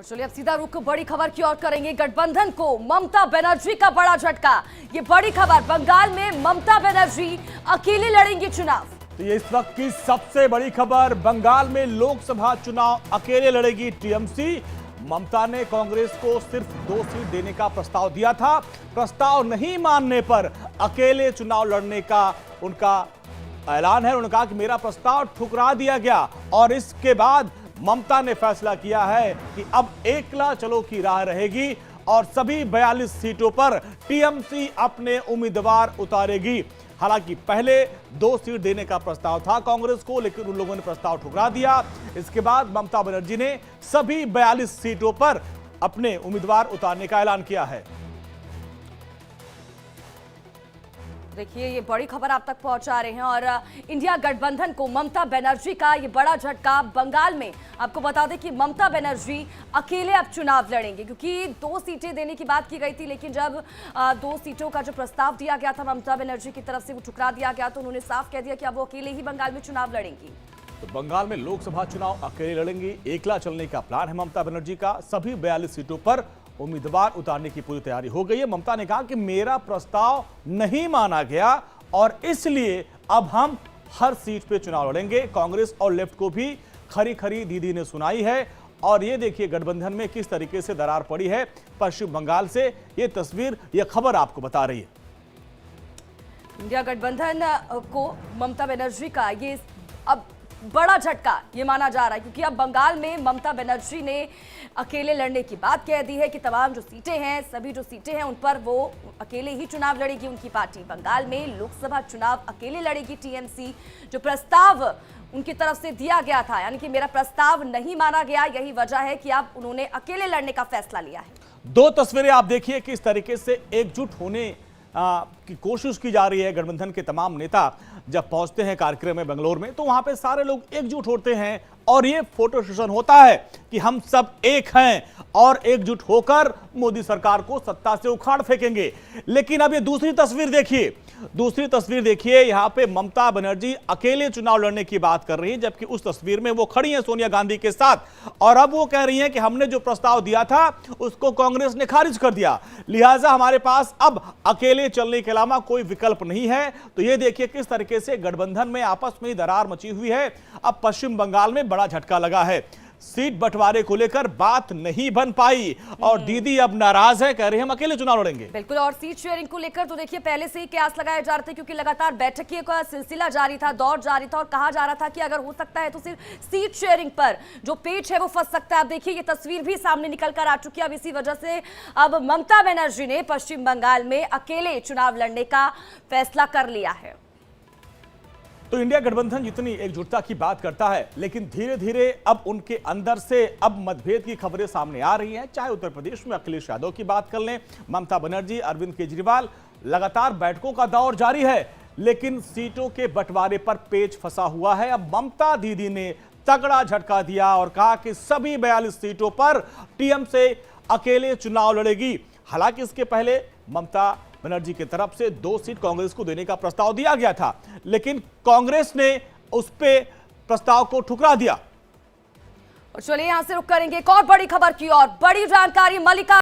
और चलिए अब सीधा रुख बड़ी खबर की ओर करेंगे। गठबंधन को ममता बनर्जी का बड़ा झटका। ये बड़ी खबर, बंगाल में ममता बनर्जी अकेले लड़ेंगी चुनाव। तो ये इस वक्त की सबसे बड़ी खबर, बंगाल में लोकसभा चुनाव अकेले लड़ेगी टीएमसी। ममता ने कांग्रेस को सिर्फ 2 सीट देने का प्रस्ताव दिया था। प्रस्ताव नहीं मानने पर अकेले चुनाव लड़ने का उनका ऐलान है। उन्होंने कहा कि मेरा प्रस्ताव ठुकरा दिया गया और इसके बाद ममता ने फैसला किया है कि अब एकला चलो की राह रहेगी और सभी 42 सीटों पर टीएमसी अपने उम्मीदवार उतारेगी। हालांकि पहले 2 सीट देने का प्रस्ताव था कांग्रेस को, लेकिन उन लोगों ने प्रस्ताव ठुकरा दिया। इसके बाद ममता बनर्जी ने सभी 42 सीटों पर अपने उम्मीदवार उतारने का ऐलान किया है। देखिए ये बड़ी खबर आप तक पहुंचा रहे हैं और इंडिया गठबंधन को ममता बनर्जी का ये बड़ा झटका। बंगाल में आपको बता दें कि ममता बनर्जी अकेले अब चुनाव लड़ेंगे, क्योंकि 2 सीटें देने की बात की गई थी, लेकिन जब 2 सीटों का जो प्रस्ताव दिया गया था ममता बनर्जी की तरफ से वो ठुकरा दिया गया, तो उन्होंने साफ कह दिया कि अब वो अकेले ही बंगाल में चुनाव लड़ेंगी। तो बंगाल में लोकसभा चुनाव अकेले लड़ेंगी, एकला चलने का प्लान है ममता बनर्जी का। सभी 42 सीटों पर उम्मीदवार उतारने की पूरी तैयारी हो गई है। ममता ने कहा कि मेरा प्रस्ताव नहीं माना गया और इसलिए अब हम हर सीट पे चुनाव लड़ेंगे। कांग्रेस और लेफ्ट को भी खरी खरी दीदी ने सुनाई है। और ये देखिए गठबंधन में किस तरीके से दरार पड़ी है पश्चिम बंगाल से। ये तस्वीर, ये खबर आपको बता रही है। इंडिया गठबंधन को ममता बनर्जी का ये अब बड़ा झटका ये माना जा रहा है, क्योंकि अब बंगाल में ममता बनर्जी ने अकेले लड़ने की बात कह दी है कि तमाम जो सीटें हैं, सभी जो सीटें हैं उन पर वो अकेले ही चुनाव लड़ेगी उनकी पार्टी। बंगाल में लोकसभा चुनाव अकेले लड़ेगी टीएमसी। जो प्रस्ताव उनकी तरफ से दिया गया था, यानी कि मेरा प्रस्ताव नहीं माना गया, यही वजह है कि अब उन्होंने अकेले लड़ने का फैसला लिया है। 2 तस्वीरें आप देखिए किस तरीके से एकजुट होने की कोशिश की जा रही है। गठबंधन के तमाम नेता जब पहुंचते हैं कार्यक्रम में बेंगलोर में, तो वहां पे सारे लोग एकजुट होते हैं और ये फोटो सेशन होता है कि हम सब एक हैं और एकजुट होकर मोदी सरकार को सत्ता से उखाड़ फेंकेंगे। लेकिन अब ये दूसरी तस्वीर देखिए, यहां पे ममता बनर्जी अकेले चुनाव लड़ने की बात कर रही है, जबकि उस तस्वीर में वो खड़ी हैं सोनिया गांधी के साथ और अब वो कह रही हैं कि हमने जो प्रस्ताव दिया था उसको कांग्रेस ने खारिज कर दिया, लिहाजा हमारे पास अब अकेले चलने के अलावा कोई विकल्प नहीं है। तो ये देखिए किस तरीके से गठबंधन में आपस में दरार मची हुई है। अब पश्चिम बंगाल में बड़ा झटका लगा है। सीट बंटवारे को लेकर बात नहीं बन पाई और दीदी अब नाराज है, कह रही हम अकेले चुनाव लड़ेंगे। बिल्कुल, और सीट शेयरिंग को लेकर तो देखिए पहले से ही कयास लगाए जा रहे थे, क्योंकि लगातार बैठकों का सिलसिला जारी था, दौर जारी था और कहा जा रहा था कि अगर हो सकता है तो सिर्फ सीट शेयरिंग पर जो पेच है वो फंस सकता है। अब देखिए ये तस्वीर भी सामने निकल कर आ चुकी है। अब इसी वजह से अब ममता बनर्जी ने पश्चिम बंगाल में अकेले चुनाव लड़ने का फैसला कर लिया है। तो इंडिया गठबंधन जितनी एकजुटता की बात करता है, लेकिन धीरे धीरे अब उनके अंदर से अब मतभेद की खबरें सामने आ रही हैं। चाहे उत्तर प्रदेश में अखिलेश यादव की बात कर लें, ममता बनर्जी, अरविंद केजरीवाल, लगातार बैठकों का दौर जारी है, लेकिन सीटों के बंटवारे पर पेच फंसा हुआ है। अब ममता दीदी ने तगड़ा झटका दिया और कहा कि सभी 42 सीटों पर टीएमसी अकेले चुनाव लड़ेगी। हालांकि इसके पहले ममता बनर्जी की तरफ से 2 सीट कांग्रेस को देने का प्रस्ताव दिया गया था, लेकिन कांग्रेस ने उस पे प्रस्ताव को ठुकरा दिया। और चलिए यहां से रुक करेंगे एक और बड़ी खबर की और बड़ी जानकारी। मल्लिका